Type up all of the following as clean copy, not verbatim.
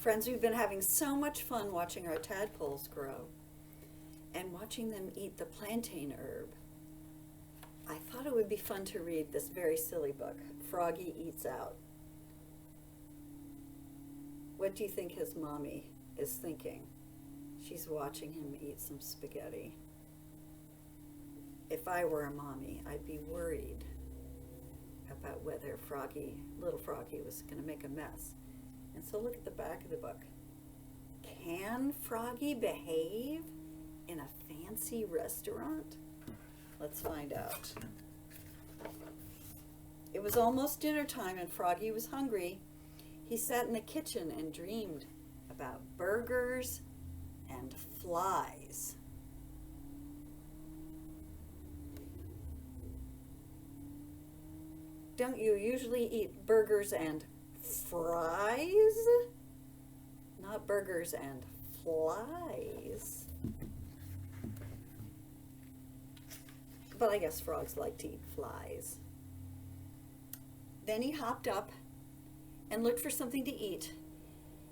Friends, we've been having so much fun watching our tadpoles grow and watching them eat the plantain herb. I thought it would be fun to read this very silly book, Froggy Eats Out. What do you think his mommy is thinking? She's watching him eat some spaghetti. If I were a mommy, I'd be worried about whether little Froggy was going to make a mess. And so look at the back of the book. Can Froggy behave in a fancy restaurant? Let's find out. It was almost dinner time and Froggy was hungry. He sat in the kitchen and dreamed about burgers and flies. Don't you usually eat burgers and fries? Not burgers and flies. But I guess frogs like to eat flies. Then he hopped up and looked for something to eat.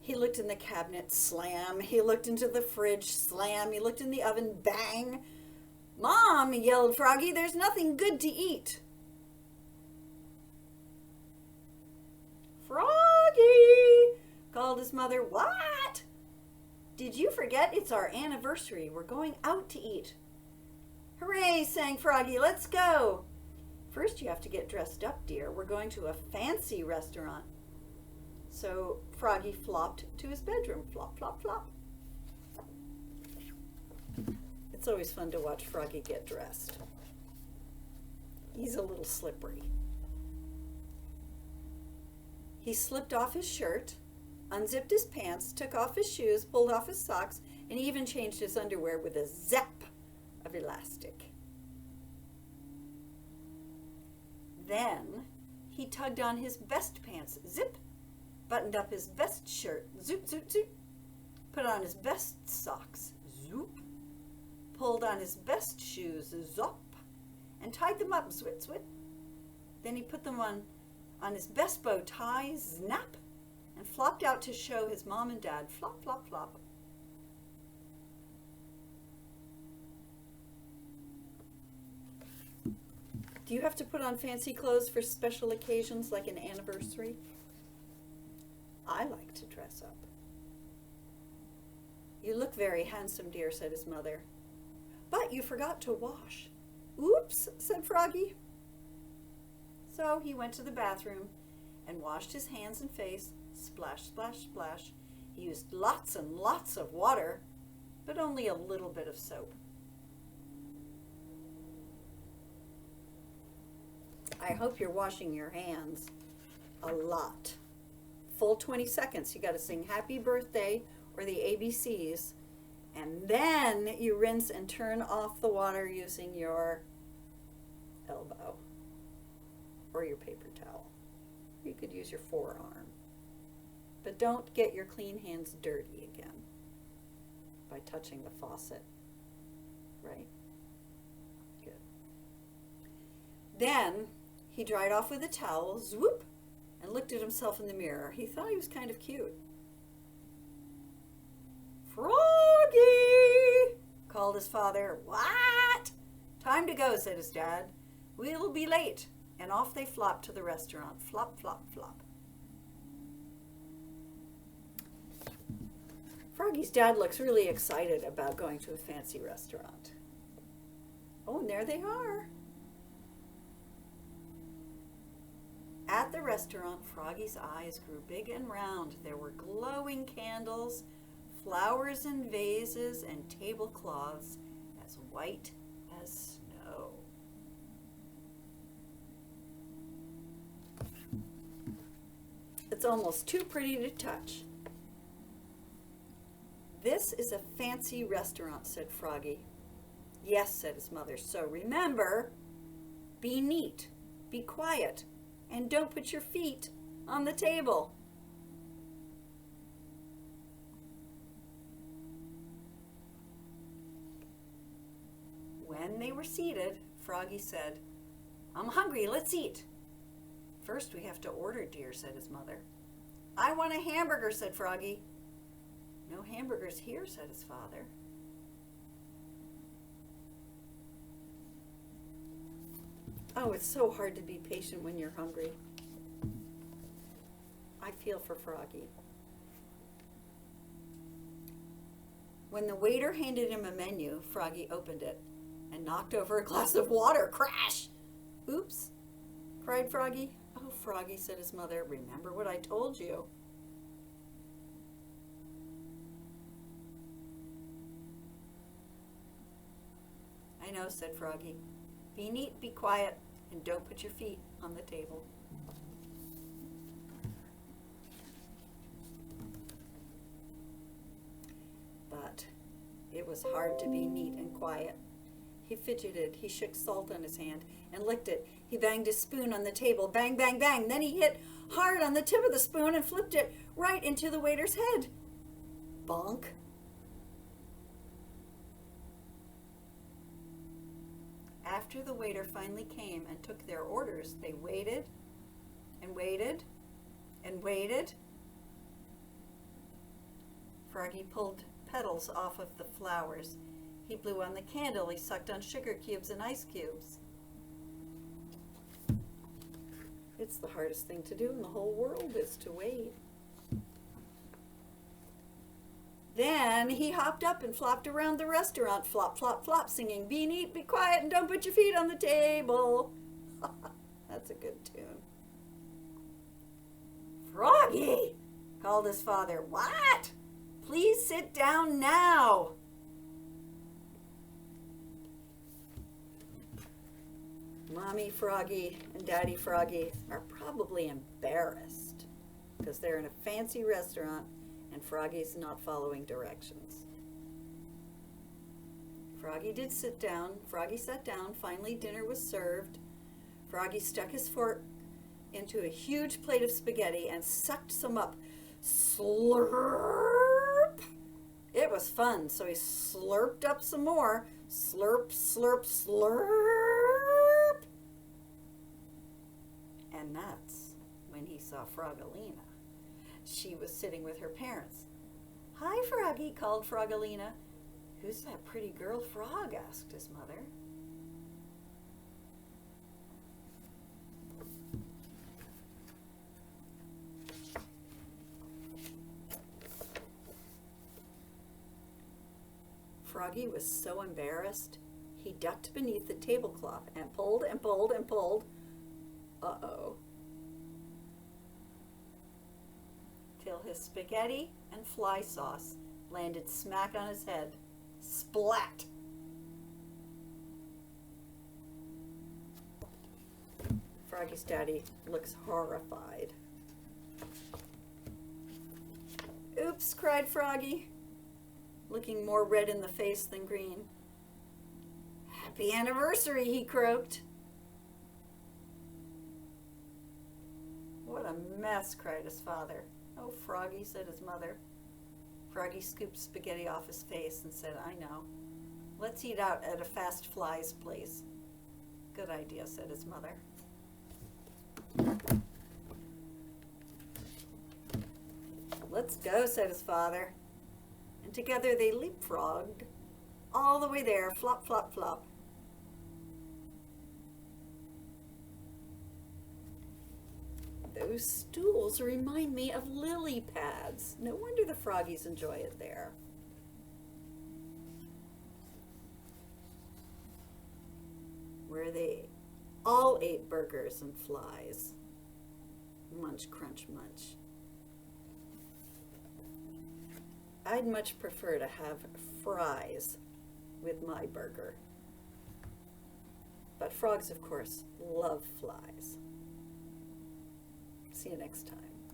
He looked in the cabinet, slam. He looked into the fridge, slam. He looked in the oven, bang. "Mom," yelled Froggy, "there's nothing good to eat." "Froggy," called his mother. "What? Did you forget it's our anniversary? We're going out to eat." "Hooray," sang Froggy, "let's go." "First you have to get dressed up, dear. We're going to a fancy restaurant." So Froggy flopped to his bedroom. Flop, flop, flop. It's always fun to watch Froggy get dressed. He's a little slippery. He slipped off his shirt, unzipped his pants, took off his shoes, pulled off his socks, and he even changed his underwear with a zap of elastic. Then he tugged on his best pants, zip, buttoned up his best shirt, zoop, zoop, zoop, put on his best socks, zoop, pulled on his best shoes, zop, and tied them up, zwit, zwit. Then he put them on his best bow tie, snap, and flopped out to show his mom and dad, flop, flop, flop. Do you have to put on fancy clothes for special occasions like an anniversary? I like to dress up. "You look very handsome, dear," said his mother. "But you forgot to wash." "Oops," said Froggy. So he went to the bathroom and washed his hands and face, splash, splash, splash. He used lots and lots of water, but only a little bit of soap. I hope you're washing your hands a lot. Full 20 seconds. You got to sing happy birthday or the ABCs, and then you rinse and turn off the water using your elbow or your paper towel. You could use your forearm. But don't get your clean hands dirty again by touching the faucet, right? Good. Then he dried off with a towel, swoop, and looked at himself in the mirror. He thought he was kind of cute. "Froggy," called his father. "What?" "Time to go," said his dad. "We'll be late." And off they flopped to the restaurant. Flop, flop, flop. Froggy's dad looks really excited about going to a fancy restaurant. Oh, and there they are. At the restaurant, Froggy's eyes grew big and round. There were glowing candles, flowers in vases, and tablecloths as white as snow. It's almost too pretty to touch. "This is a fancy restaurant," said Froggy. "Yes," said his mother. "So remember, be neat, be quiet, and don't put your feet on the table." When they were seated, Froggy said, "I'm hungry, let's eat." "First we have to order, dear," said his mother. "I want a hamburger," said Froggy. No hamburgers here, said his father. Oh, it's so hard to be patient when you're hungry. I feel for Froggy. When the waiter handed him a menu, Froggy opened it and knocked over a glass of water. Crash! Oops, cried Froggy. Oh, Froggy, said his mother, remember what I told you. I know, said Froggy. Be neat, be quiet, and don't put your feet on the table. But it was hard to be neat and quiet. He fidgeted, he shook salt on his hand and licked it. He banged his spoon on the table, bang, bang, bang. Then he hit hard on the tip of the spoon and flipped it right into the waiter's head. Bonk. After the waiter finally came and took their orders, they waited and waited and waited. Froggy pulled petals off of the flowers. He blew on the candle. He sucked on sugar cubes and ice cubes. It's the hardest thing to do in the whole world is to wait. Then he hopped up and flopped around the restaurant, flop, flop, flop, singing, be neat, be quiet, and don't put your feet on the table. That's a good tune. Froggy, called his father. What? Please sit down now. Mommy Froggy and Daddy Froggy are probably embarrassed because they're in a fancy restaurant and Froggy's not following directions. Froggy did sit down. Froggy sat down. Finally, dinner was served. Froggy stuck his fork into a huge plate of spaghetti and sucked some up. Slurp! It was fun, so he slurped up some more. Slurp, slurp, slurp. And that's when he saw Frogalina. She was sitting with her parents. Hi, Froggy, called Frogalina. Who's that pretty girl frog? Asked his mother. Froggy was so embarrassed, he ducked beneath the tablecloth and pulled and pulled and pulled. Uh-oh. Till his spaghetti and fly sauce landed smack on his head. Splat! Froggy's daddy looks horrified. Oops, cried Froggy, looking more red in the face than green. Happy anniversary, he croaked. What a mess, cried his father. Oh, Froggy, said his mother. Froggy scooped spaghetti off his face and said, I know. Let's eat out at a Fast Fly's place. Good idea, said his mother. Let's go, said his father. And together they leapfrogged all the way there, flop, flop, flop. Those stools remind me of lily pads. No wonder the Froggies enjoy it there. Where they all ate burgers and flies. Munch, crunch, munch. I'd much prefer to have fries with my burger. But frogs, of course, love flies. See you next time.